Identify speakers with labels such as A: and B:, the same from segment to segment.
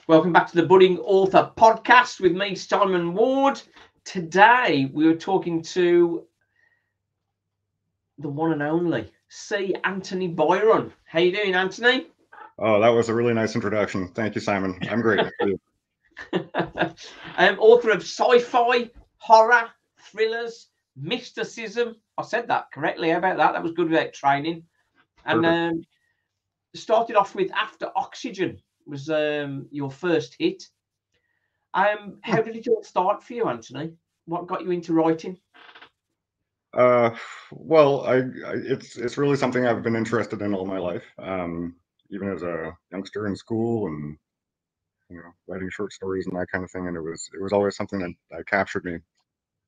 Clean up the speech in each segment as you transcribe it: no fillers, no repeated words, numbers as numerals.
A: Welcome back to the Budding Author Podcast with me, Simon Ward. Today we were talking to the one and only C. Anthony Byron. How you doing, Anthony?
B: Oh, that was a really nice introduction. Thank you, Simon. I'm great.
A: Author of sci-fi, horror, thrillers, mysticism. I said that correctly. How about that? That was good without training. And started off with After Oxygen was your first hit. How did it all start for you, Anthony? What got you into writing?
B: Well, it's really something I've been interested in all my life. Even as a youngster in school, and writing short stories and that kind of thing. And it was always something that captured me,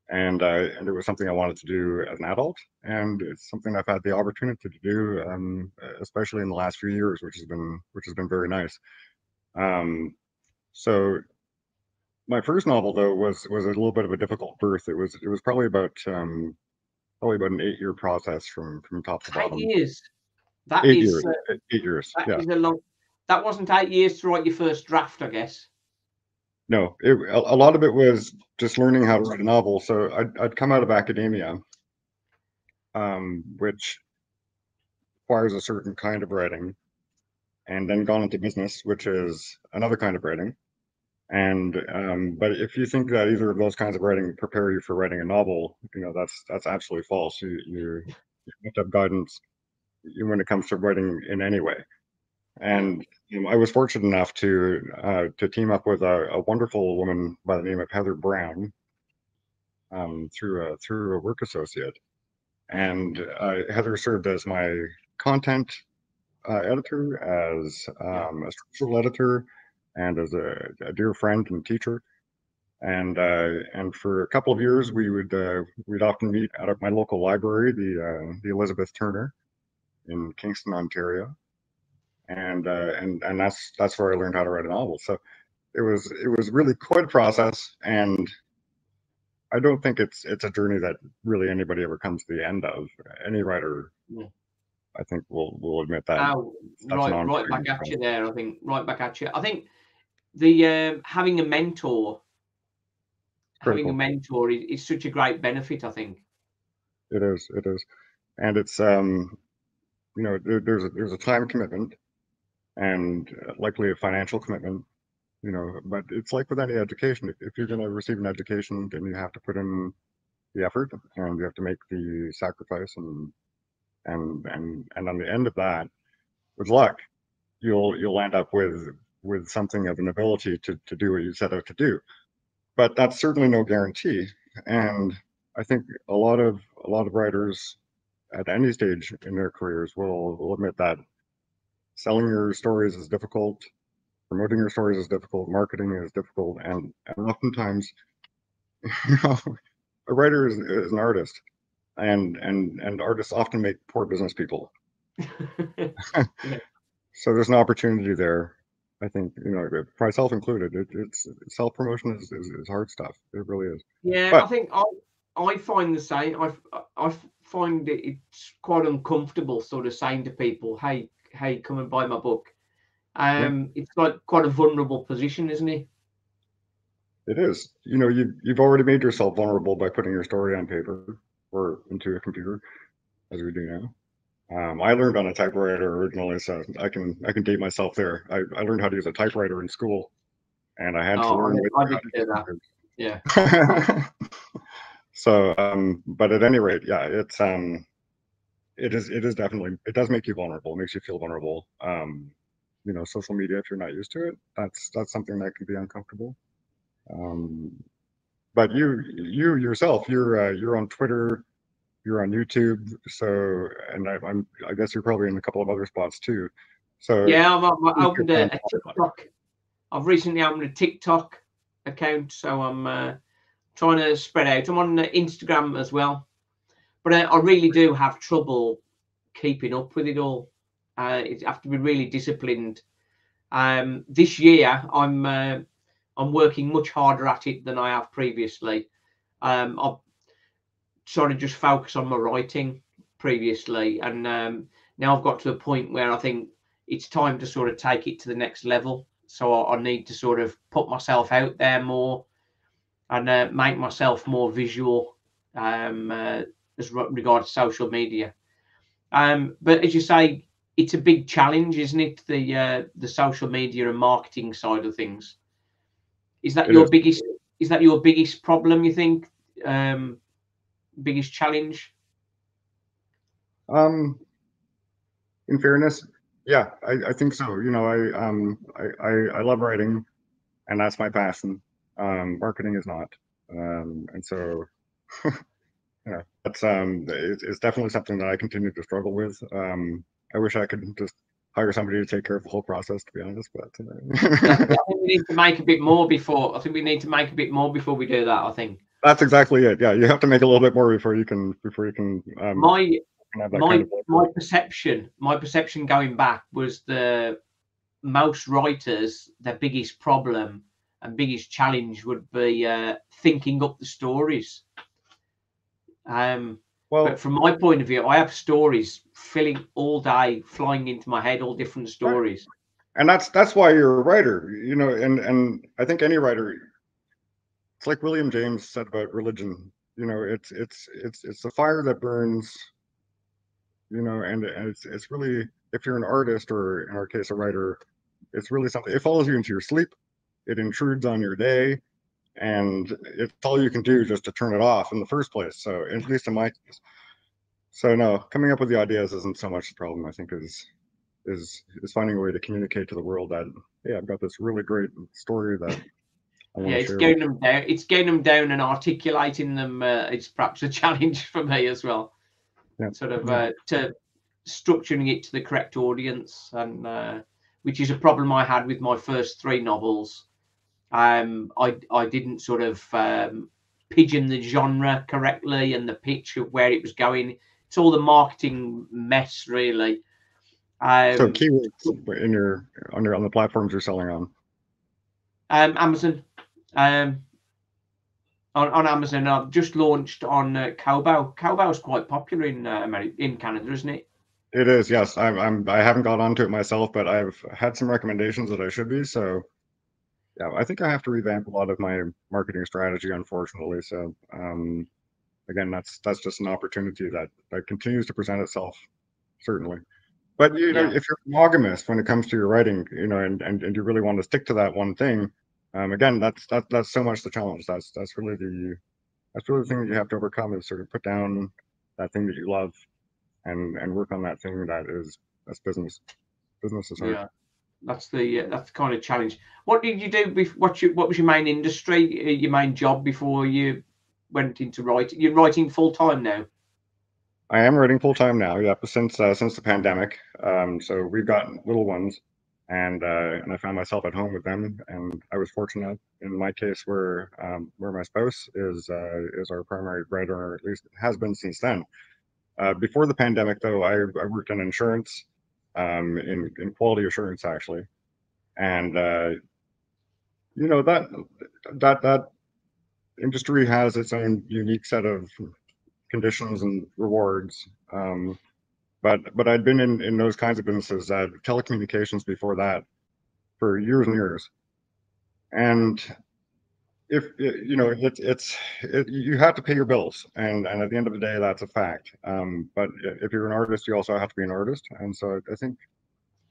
B: and it was something I wanted to do as an adult, and it's something I've had the opportunity to do, especially in the last few years, which has been very nice. So my first novel, though, was a little bit of a difficult birth. It was probably about an 8-year process from top to bottom.
A: 8 years.
B: That 8 years. 8 years.
A: That is a long. That wasn't 8 years to write your first draft, I guess.
B: No, a lot of it was just learning how to write a novel. So I'd come out of academia, which requires a certain kind of writing, and then gone into business, which is another kind of writing. And but if you think that either of those kinds of writing prepare you for writing a novel, that's absolutely false. You have to have guidance when it comes to writing in any way. And I was fortunate enough to team up with a wonderful woman by the name of Heather Brown through a work associate. And Heather served as my content editor, as a structural editor, and as a dear friend and teacher. And for a couple of years, we'd often meet out at my local library, the Elizabeth Turner in Kingston, Ontario. And that's where I learned how to write a novel. So it was really quite a process, and I don't think it's a journey that really anybody ever comes to the end of. Any writer, I think, will admit that.
A: Right back at you there. I think right back at you. I think the having a mentor is such a great benefit. I think
B: it is, and it's there's a time commitment, and likely a financial commitment, but it's like with any education. If you're going to receive an education, then you have to put in the effort, and you have to make the sacrifice, and on the end of that, with luck, you'll end up with something of an ability to do what you set out to do. But that's certainly no guarantee. And I think a lot of writers at any stage in their careers will admit that selling your stories is difficult, promoting your stories is difficult, marketing is difficult, and oftentimes, a writer is an artist, and artists often make poor business people. So there's an opportunity there. I think, myself included, it's self-promotion is hard stuff. It really is.
A: Yeah, but I think I find the same. I find it's quite uncomfortable sort of saying to people, hey, come and buy my book. It's like quite a vulnerable position, isn't it?
B: It is. You've already made yourself vulnerable by putting your story on paper or into a computer, as we do now. I learned on a typewriter originally, so I can date myself there. I learned how to use a typewriter in school, and I had to learn.
A: I did do that. Yeah.
B: So, but at any rate, yeah, it is definitely, it does make you vulnerable. It makes you feel vulnerable. Social media, if you're not used to it, that's something that can be uncomfortable. But you yourself, you're on Twitter. You're on YouTube, so, and I guess you're probably in a couple of other spots too. So
A: yeah, I've opened a TikTok. I've recently opened a TikTok account, so I'm trying to spread out. I'm on Instagram as well, but I really do have trouble keeping up with it all. You have to be really disciplined. This year, I'm working much harder at it than I have previously. I've sort of just focus on my writing previously, and now I've got to a point where I think it's time to sort of take it to the next level. So I need to sort of put myself out there more and make myself more visual as regards social media. But as you say, it's a big challenge, isn't it? The social media and marketing side of things. Is that your biggest? Is that your biggest problem? You think? Biggest challenge?
B: In fairness, yeah, I think so. You know, I love writing, and that's my passion. Marketing is not, and so yeah, it's definitely something that I continue to struggle with. I wish I could just hire somebody to take care of the whole process, to be honest. But
A: I think we need to make a bit more before. I think we need to make a bit more before we do that. I think
B: that's exactly it. Yeah, you have to make a little bit more before you can
A: my
B: have that
A: my
B: kind of
A: my perception going back was the most writers, their biggest problem and biggest challenge would be thinking up the stories. But from my point of view, I have stories filling all day, flying into my head, all different stories.
B: And that's why you're a writer, you know, and I think any writer, it's like William James said about religion, you know, it's the fire that burns, you know, and it's really, if you're an artist, or in our case a writer, it's really something, it follows you into your sleep, it intrudes on your day, and it's all you can do just to turn it off in the first place. So at least in my case. So no, coming up with the ideas isn't so much the problem. I think is finding a way to communicate to the world that, hey, I've got this really great story that I want to
A: it's
B: share.
A: getting them down. It's getting them down and articulating them. It's perhaps a challenge for me as well.
B: Yeah.
A: Sort of to structuring it to the correct audience, and which is a problem I had with my first 3 novels. I didn't sort of pigeon the genre correctly and the pitch of where it was going. It's all the marketing mess, really.
B: So keywords on the platforms you're selling on.
A: Amazon. On Amazon, I've just launched on Kobo. Kobo is quite popular in Canada, isn't it?
B: It is, yes. I haven't got onto it myself, but I've had some recommendations that I should be. So yeah, I think I have to revamp a lot of my marketing strategy, unfortunately. So again, that's just an opportunity that continues to present itself, certainly. But you know, if you're monogamous when it comes to your writing, you know, and you really want to stick to that one thing, again, that's so much the challenge. That's really the thing that you have to overcome, is sort of put down that thing that you love and work on that thing that's business. Business is hard.
A: Yeah, that's the kind of challenge. What did you do? What was your main industry? Your main job before you went into writing? You're writing full time now.
B: I am writing full time now. Yeah, since the pandemic. So we've got little ones, and I found myself at home with them, and I was fortunate in my case where my spouse is our primary writer, or at least has been since then. Before the pandemic, though, I worked in insurance, in quality assurance actually, and you know, that industry has its own unique set of conditions and rewards. But I'd been in those kinds of businesses, telecommunications before that, for years and years. And if you know, you have to pay your bills, and at the end of the day, that's a fact. But if you're an artist, you also have to be an artist. And so I think,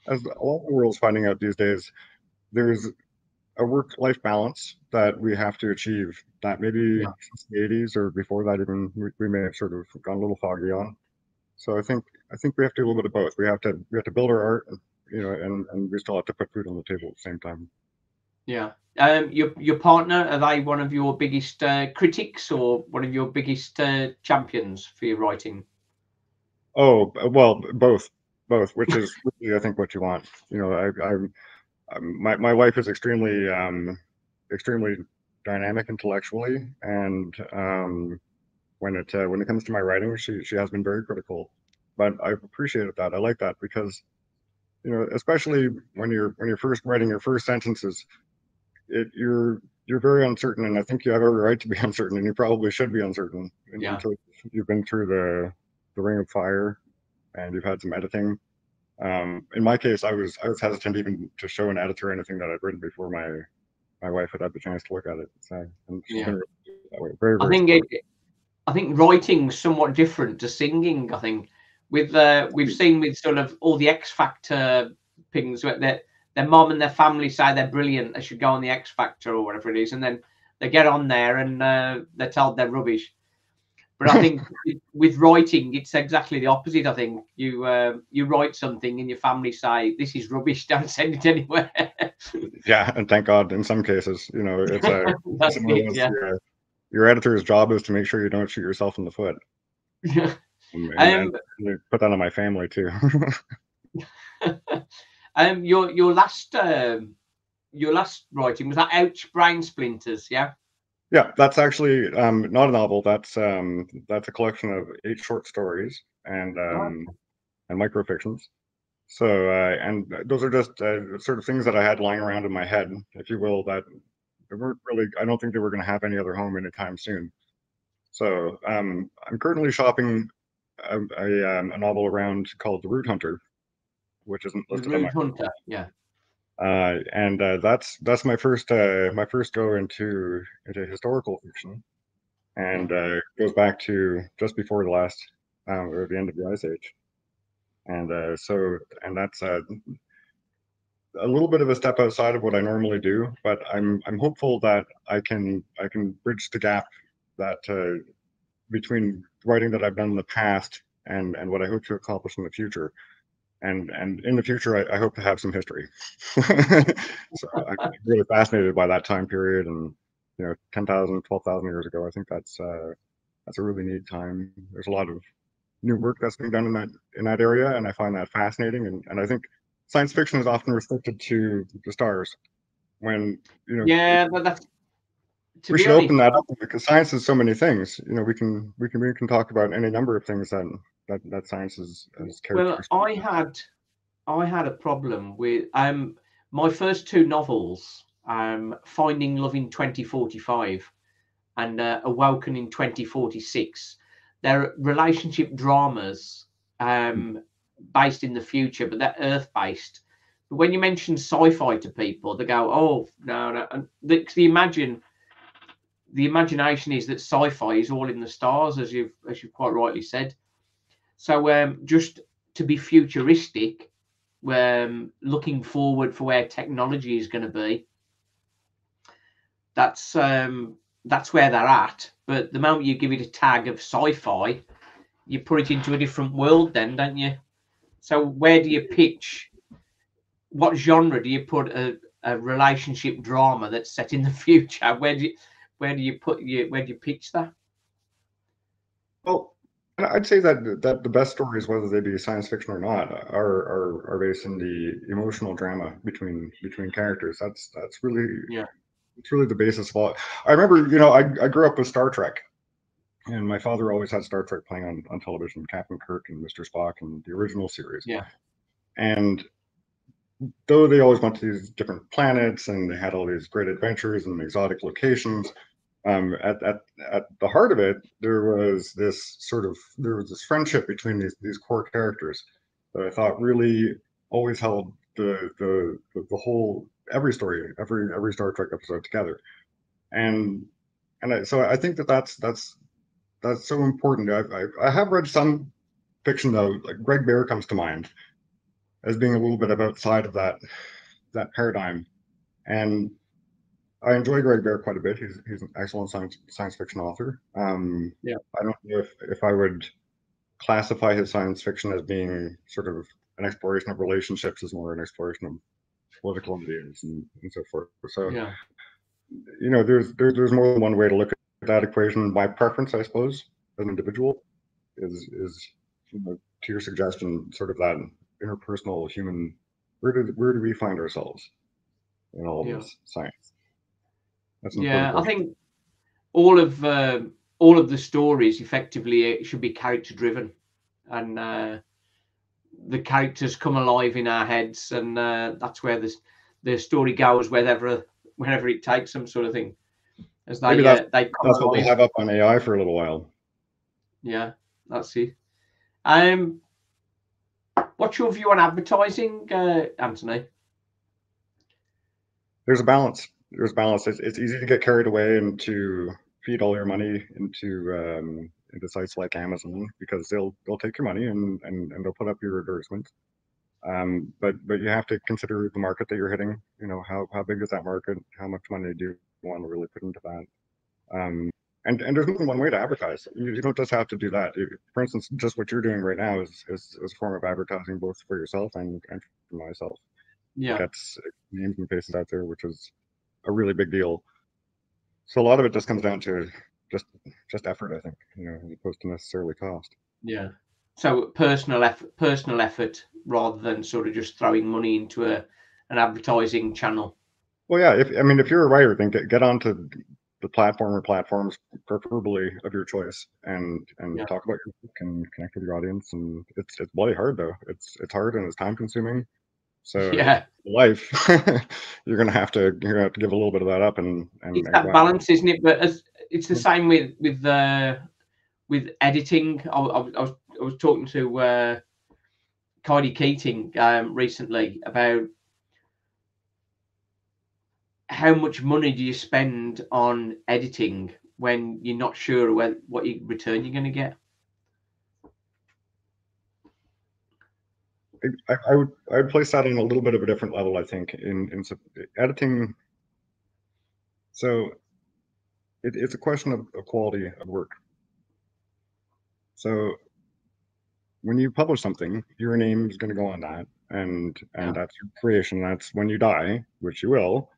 B: as all the world's finding out these days, there's a work-life balance that we have to achieve, that maybe since the 80s or before that even we may have sort of gone a little foggy on. So I think we have to do a little bit of both. We have to build our art, you know, and we still have to put food on the table at the same time.
A: Yeah. Your partner, are they one of your biggest critics, or one of your biggest champions for your writing?
B: Oh well, both, which is really, I think, what you want. You know, my wife is extremely dynamic intellectually, and when it comes to my writing, she has been very critical, but I've appreciated that. I like that because, you know, especially when you're first writing your first sentences, you're very uncertain, and I think you have every right to be uncertain, and you probably should be uncertain until you've been through the ring of fire and you've had some editing. In my case, I was hesitant even to show an editor anything that I'd written before my wife had the chance to look at it. So, and she's been really good that way. Very,
A: I
B: very
A: think
B: supportive.
A: I think writing's somewhat different to singing. I think with we've seen with sort of all the X Factor things where their mom and their family say they're brilliant, they should go on the X Factor or whatever it is, and then they get on there and they're told they're rubbish. But I think with writing, it's exactly the opposite. I think you write something and your family say this is rubbish, don't send it anywhere.
B: Yeah, and thank God in some cases, you know, it's a
A: That's
B: one of
A: it,
B: those,
A: yeah.
B: your editor's job is to make sure you don't shoot yourself in the foot, and they put that on my family too.
A: Your last writing was that Ouch Brain Splinters, yeah?
B: Yeah, that's actually not a novel. That's a collection of 8 short stories and microfictions. So and those are just sort of things that I had lying around in my head, if you will, that they weren't really. I don't think they were going to have any other home anytime soon. So I'm currently shopping a novel around called The Root Hunter, which isn't
A: The
B: listed on my.
A: Rude Hunter, yeah.
B: And that's my first go into historical fiction, and goes back to just before the last or the end of the Ice Age, and that's a little bit of a step outside of what I normally do, but I'm hopeful that I can bridge the gap that between writing that I've done in the past and what I hope to accomplish in the future. And in the future, I hope to have some history. So I'm really fascinated by that time period, and 10,000, 12,000 years ago. I think that's a really neat time. There's a lot of new work that's being done in that area, and I find that fascinating. And I think science fiction is often restricted to the stars, when
A: Yeah, but that's, to
B: we
A: be
B: should open
A: honest,
B: that up, because science is so many things. We can talk about any number of things that science is
A: well,
B: characteristic.
A: I had a problem with my first 2 novels, Finding Love in 2045 and Awoken in 2046. They're relationship dramas based in the future, but they're Earth based. But when you mention sci-fi to people, they go, "Oh no, no!" And the imagination is that sci-fi is all in the stars, as you've quite rightly said. So just to be futuristic, looking forward for where technology is going to be, that's where they're at. But the moment you give it a tag of sci-fi, you put it into a different world, then, don't you? So where do you pitch? What genre do you put a relationship drama that's set in the future? Where do you pitch that?
B: Well, and I'd say that the best stories, whether they be science fiction or not, are based in the emotional drama between characters. That's really
A: Yeah.
B: it's really the basis of all. I remember, I grew up with Star Trek, and my father always had Star Trek playing on television, Captain Kirk and Mr. Spock and the original series.
A: Yeah.
B: And though they always went to these different planets and they had all these great adventures and exotic locations, at the heart of it, there was this friendship between these core characters that I thought really always held the whole every story, every Star Trek episode together. And so I think that's so important. I have read some fiction, though, like Greg Bear comes to mind as being a little bit outside of that paradigm, and I enjoy Greg Bear quite a bit. He's an excellent science fiction author.
A: Yeah.
B: I don't know if I would classify his science fiction as being sort of an exploration of relationships, as more an exploration of political ideas and so forth. So
A: Yeah.
B: there's more than one way to look at that equation. My preference, I suppose, as an individual, is to your suggestion, sort of that interpersonal human. Where do we find ourselves in all of this science? That's an important
A: I
B: question.
A: think all of the stories effectively should be character driven, and the characters come alive in our heads, and that's where the story goes, whenever it takes them, sort of thing. As
B: Maybe
A: they come
B: that's what we'll
A: alive.
B: have up on AI for a little while.
A: Yeah, that's it. What's your view on advertising, Anthony?
B: There's a balance. There's a balance. It's easy to get carried away and to feed all your money into sites like Amazon, because they'll take your money and they'll put up your advertisements. But you have to consider the market that you're hitting. You know, how big is that market? How much money do you want to really put into that? And there's more than one way to advertise. You don't just have to do that. For instance, just what you're doing right now is a form of advertising, both for yourself and for myself.
A: Yeah.
B: Gets names and faces out there, which is a really big deal. So a lot of it just comes down to just effort, I think, you know, as opposed to necessarily cost.
A: Yeah. So personal effort rather than sort of just throwing money into an advertising channel.
B: Well, yeah. If you're a writer, then get onto the platform or platforms, preferably of your choice, and talk about your book and connect with your audience. And it's bloody hard though. It's hard and it's time consuming. So
A: yeah,
B: life, you're gonna have to give a little bit of that up and
A: it's that balance, isn't it? But it's the same with editing. I was talking to Kylie Keating recently about how much money do you spend on editing when you're not sure what return you're going to get.
B: I would place that on a little bit of a different level, I think, in editing. So it's a question of quality of work. So when you publish something, your name is going to go on that, and that's your creation. That's when you die, which you will.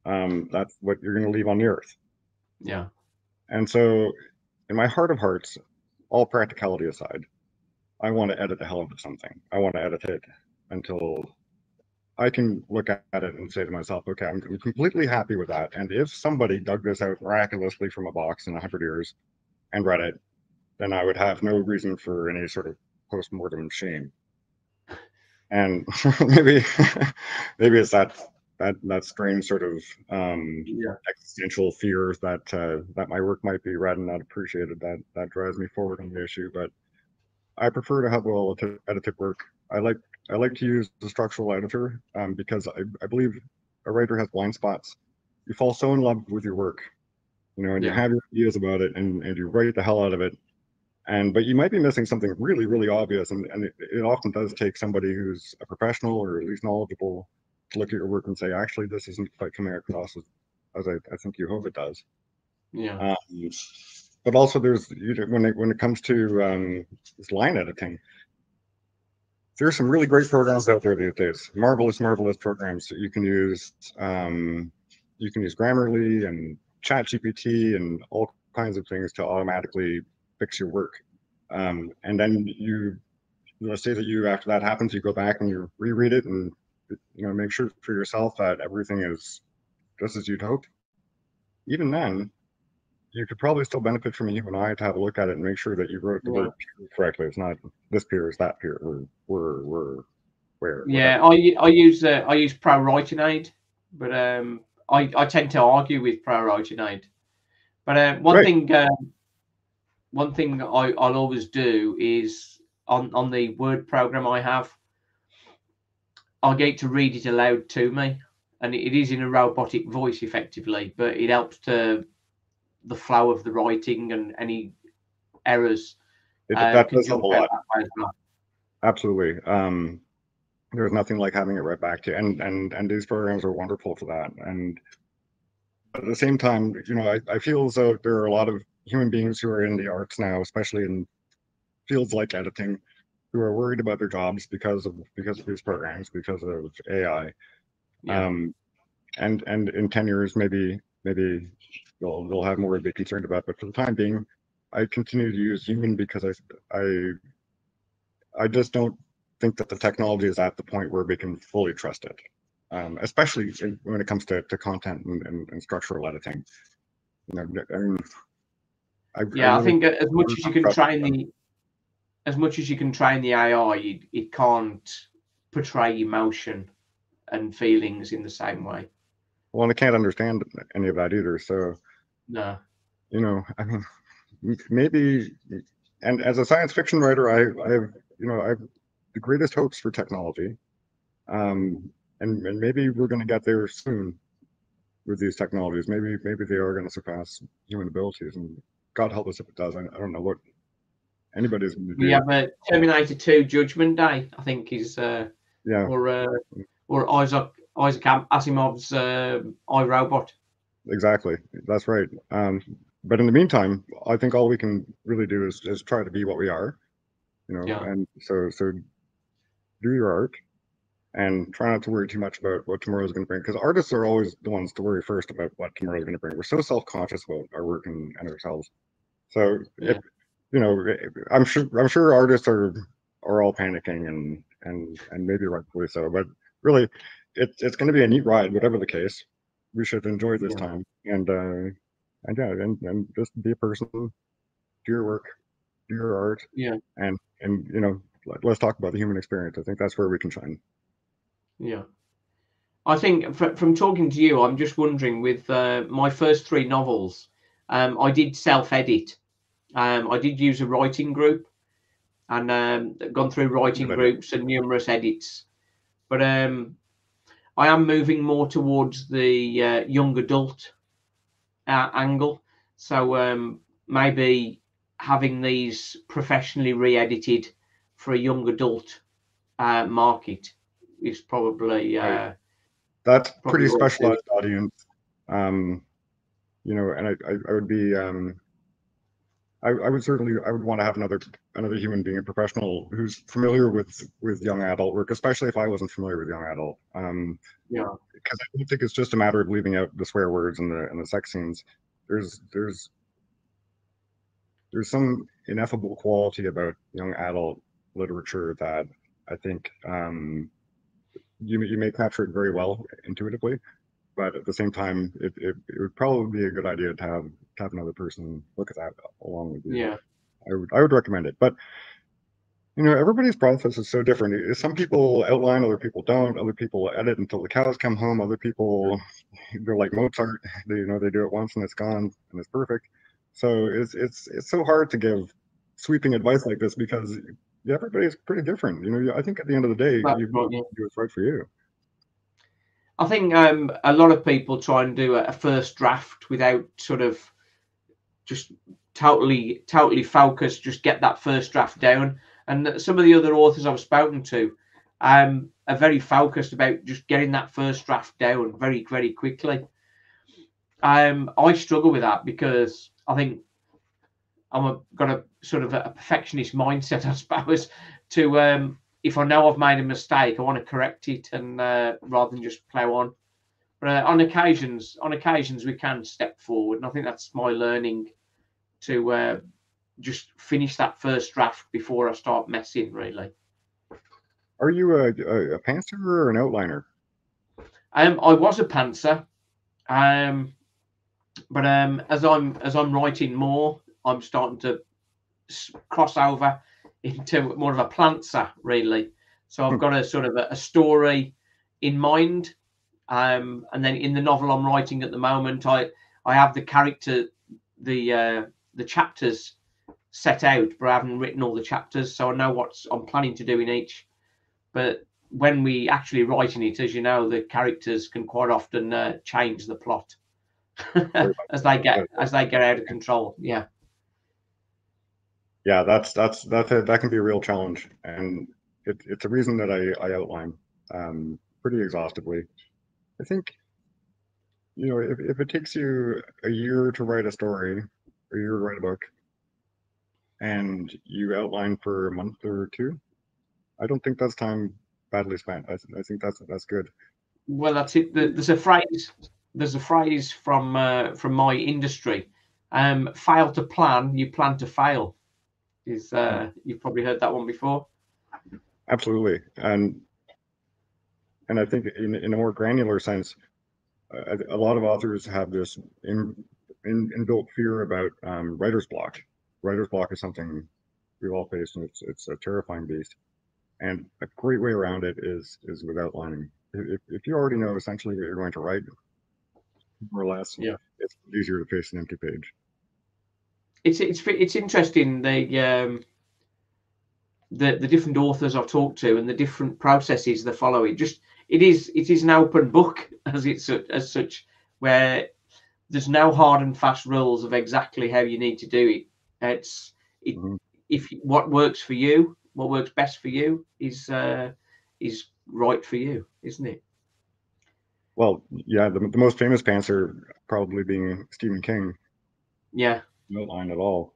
B: That's what you're going to leave on the earth.
A: Yeah.
B: And so, in my heart of hearts, all practicality aside, I want to edit the hell out of something. I want to edit it until I can look at it and say to myself, okay, I'm completely happy with that. And if somebody dug this out miraculously from a box in 100 years and read it, then I would have no reason for any sort of post-mortem shame. And maybe it's that strange sort of existential fear that my work might be read and not appreciated that drives me forward on the issue. But I prefer to have well edited work. I like to use the structural editor because I believe a writer has blind spots. You fall so in love with your work, you know, and you have your ideas about it, and you write the hell out of it. But you might be missing something really, really obvious, and it often does take somebody who's a professional or at least knowledgeable to look at your work and say, actually, this isn't quite coming across as I think you hope it does.
A: Yeah.
B: But also, there's when it comes to this line editing, there's some really great programs out there these days. Marvelous programs that you can use. You can use Grammarly and ChatGPT and all kinds of things to automatically fix your work. And then let's say that after that happens, you go back and you reread it and make sure for yourself that everything is just as you'd hoped. Even then, you could probably still benefit from you and I to have a look at it and make sure that you wrote the word peer correctly. It's not this peer is that peer. We're where.
A: Yeah, I use Pro Writing Aid, but I tend to argue with Pro Writing Aid. But one thing I'll always do is on the Word program I have, I get to read it aloud to me, and it is in a robotic voice effectively, but it helps to the flow of the writing and any errors.
B: That does help a lot. Absolutely. There's nothing like having it right back to you, and these programs are wonderful for that. And at the same time, I feel as though there are a lot of human beings who are in the arts now, especially in fields like editing, who are worried about their jobs because of these programs, because of AI. Yeah. And in 10 years, maybe they'll have more to be concerned about. But for the time being, I continue to use human because I just don't think that the technology is at the point where we can fully trust it, especially when it comes to content and structural editing.
A: I think as much as you can train the AI, it can't portray emotion and feelings in the same way.
B: Well, and it can't understand any of that either. So,
A: no,
B: maybe, and as a science fiction writer, I've the greatest hopes for technology, and maybe we're going to get there soon with these technologies. Maybe they are going to surpass human abilities, and God help us if it does. I don't know what anybody's going to
A: We
B: do.
A: have a Terminator 2 Judgment Day, I think, is
B: Yeah,
A: or Isaac Asimov's iRobot.
B: exactly. That's right. But in the meantime, I think all we can really do is try to be what we are, you know.
A: Yeah.
B: And so do your art and try not to worry too much about what tomorrow's going to bring, because artists are always the ones to worry first about what tomorrow's going to bring. We're so self-conscious about our work and ourselves. So if you know, I'm sure artists are all panicking and maybe rightfully so. But really, it's going to be a neat ride, whatever the case. We should enjoy this time and yeah, and just be a person, do your work, do your art, and you know, let's talk about the human experience. I think that's where we can shine.
A: Yeah. I think from talking to you, I'm just wondering, with my first 3 novels, I did self-edit. I did use a writing group and gone through writing groups and numerous edits. But I am moving more towards the young adult angle. So maybe having these professionally re-edited for a young adult market is probably
B: that's pretty specialized audience. You know, and I would be I would want to have another human being, a professional who's familiar with young adult work, especially if I wasn't familiar with young adult. Because I don't think it's just a matter of leaving out the swear words and the sex scenes. There's some ineffable quality about young adult literature that I think you may capture it very well intuitively, but at the same time, it would probably be a good idea to have another person look at that along with you.
A: Yeah,
B: I would recommend it. But you know, everybody's process is so different. Some people outline, other people don't. Other people edit until the cows come home. Other people, they're like Mozart. They do it once and it's gone and it's perfect. So it's so hard to give sweeping advice like this because everybody's pretty different. You know, I think at the end of the day, you do what's right for you.
A: I think a lot of people try and do a first draft without sort of just totally focused, just get that first draft down. And some of the other authors I've spoken to are very focused about just getting that first draft down very, very quickly. I struggle with that because I think got a sort of a perfectionist mindset, I suppose, to if I know I've made a mistake, I want to correct it and rather than just plow on. But on occasions we can step forward, and I think that's my learning to just finish that first draft before I start messing. Really.
B: Are you a pantser or an outliner?
A: I was a pantser, but as I'm writing more, I'm starting to cross over into more of a plantser, really. So I've got a sort of a story in mind. And then in the novel I'm writing at the moment, I have the character, the chapters set out, but I haven't written all the chapters, so I know what I'm planning to do in each. But when we actually writing it, as you know, the characters can quite often change the plot as they get out of control. Yeah.
B: Yeah, that can be a real challenge, and it's a reason that I outline pretty exhaustively. I think, you know, if it takes you a year to write a story, or a year to write a book, and you outline for a month or 2, I don't think that's time badly spent. I think that's good.
A: Well, that's it. There's a phrase from my industry. Fail to plan, you plan to fail. You've probably heard that one before.
B: Absolutely, and I think in a more granular sense, a lot of authors have this inbuilt fear about writer's block. Writer's block is something we all face, and it's a terrifying beast. And a great way around it is with outlining. If you already know essentially what you're going to write, more or less, it's easier to face an empty page.
A: It's interesting. the different authors I've talked to and the different processes they follow. It is an open book as such, where there's no hard and fast rules of exactly how you need to do it. If what works for you, what works best for you is right for you, isn't it?
B: Well, yeah, the most famous pantser probably being Stephen King.
A: Yeah.
B: No line at all,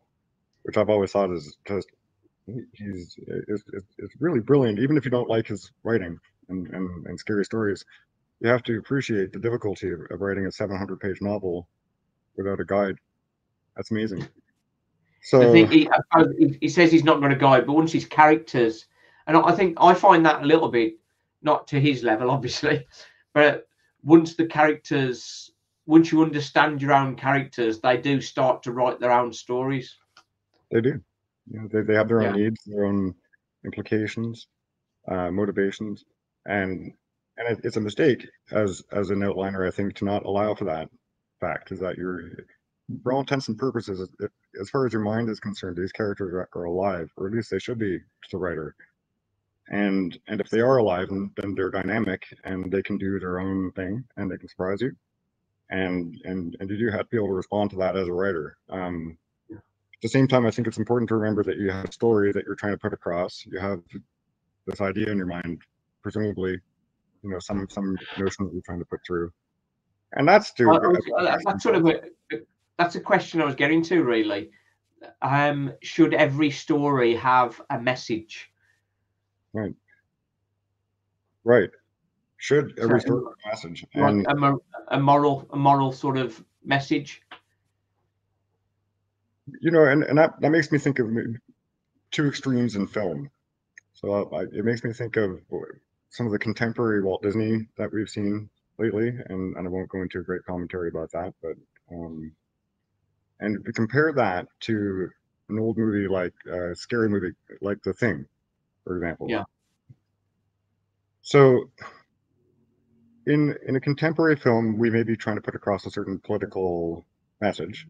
B: which I've always thought is just it's really brilliant. Even if you don't like his writing and scary stories, you have to appreciate the difficulty of writing a 700-page novel without a guide. That's amazing. So
A: I think he says he's not got a guide, but once his characters, and I think I find that a little bit, not to his level, obviously, but once you understand your own characters, they do start to write their own stories.
B: They do. They have their own needs, their own implications, motivations, and it's a mistake as an outliner, I think, to not allow for that fact. Is that for all intents and purposes, as far as your mind is concerned, these characters are alive, or at least they should be to the writer. And if they are alive, then they're dynamic and they can do their own thing and they can surprise you. And you do have to be able to respond to that as a writer. At the same time, I think it's important to remember that you have a story that you're trying to put across. You have this idea in your mind, presumably, some notion that you're trying to put through, and that's
A: that's a question I was getting to, really. Should every story have a message?
B: Right. Should every story have a message?
A: Like a moral sort of message?
B: And that makes me think of two extremes in film. So it makes me think of some of the contemporary Walt Disney that we've seen lately, and I won't go into a great commentary about that, but and if we compare that to an old movie like a scary movie like The Thing, for example.
A: Yeah.
B: So in a contemporary film, we may be trying to put across a certain political message,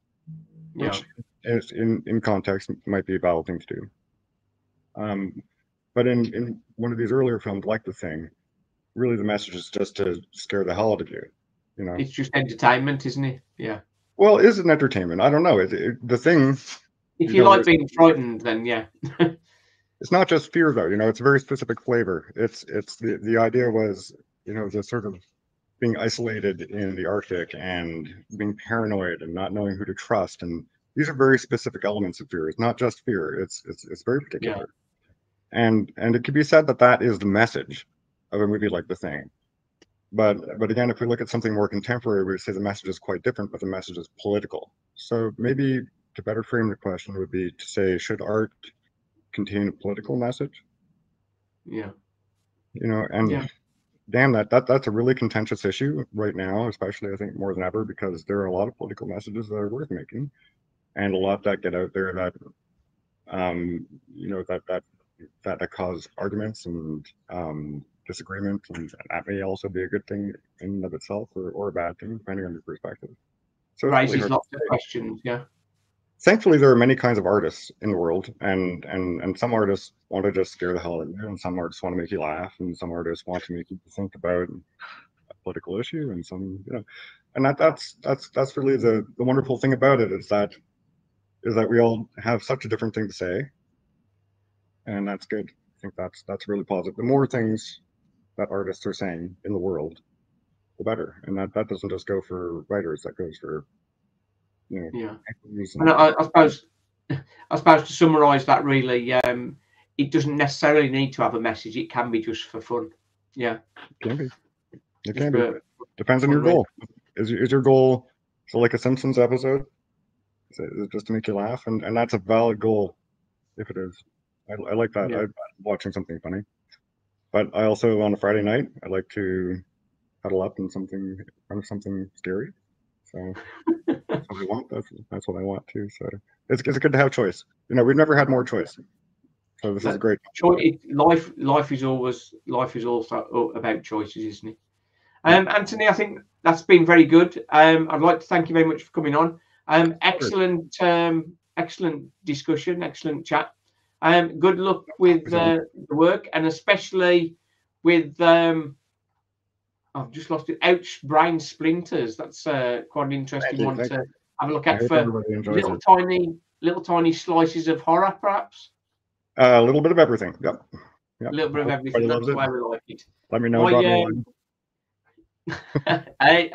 B: which is in context might be a valid thing to do. But in one of these earlier films like The Thing, really the message is just to scare the hell out of you.
A: It's just entertainment, isn't it? Yeah.
B: Well, is it entertainment? I don't know. The Thing.
A: If you like being frightened, then yeah.
B: It's not just fear, though. It's a very specific flavor. It's the idea was, the sort of being isolated in the Arctic and being paranoid and not knowing who to trust, and these are very specific elements of fear. It's not just fear. It's very particular. Yeah. And it could be said that is the message of a movie like The Thing. But again, if we look at something more contemporary, we would say the message is quite different, but the message is political. So maybe to better frame the question would be to say, should art contain a political message?
A: Yeah.
B: And damn, that's a really contentious issue right now, especially I think more than ever, because there are a lot of political messages that are worth making, and a lot that get out there that that cause arguments and disagreement, and that may also be a good thing in and of itself, or a bad thing, depending on your perspective.
A: So raises really lots of questions. Yeah.
B: Thankfully, there are many kinds of artists in the world, and some artists want to just scare the hell out of you, and some artists want to make you laugh, and some artists want to make you think about a political issue, and some, and that's really the wonderful thing about it is that we all have such a different thing to say, and that's good. I think that's really positive. The more things that artists are saying in the world, the better, and that doesn't just go for writers. That goes for
A: And I suppose to summarize that, really, it doesn't necessarily need to have a message. It can be just for fun. Yeah,
B: it can be. It can be. Depends on your goal. Is your goal so like a Simpsons episode? Is it just to make you laugh? And that's a valid goal if it is. I like that. I'm watching something funny, but I also on a Friday night I like to huddle up in something scary. So that's what I want. That's what I want too. So it's good to have choice. We've never had more choice. So this is a great
A: choice. Life is also about choices, isn't it? Anthony, I think that's been very good. I'd like to thank you very much for coming on. Excellent discussion, excellent chat. Good luck with the work, and especially with I've just lost it. Ouch, brain splinters. That's quite an interesting one to have a look at for little tiny slices of horror, perhaps.
B: A little bit of everything. Yep.
A: A little bit of everything. That's the way we like it.
B: Let me know.
A: Hey,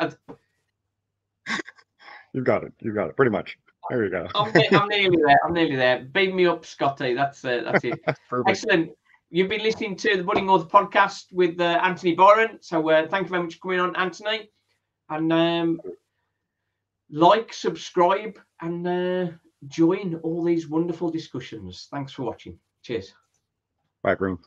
B: you got it. You got it. Pretty much. There you go.
A: I'm nearly there. I'm nearly there. Beam me up, Scotty. That's it. Excellent. You've been listening to the Budding Author podcast with Anthony Byron. So thank you very much for coming on, Anthony. And like, subscribe, and join all these wonderful discussions. Thanks for watching. Cheers.
B: Bye, everyone.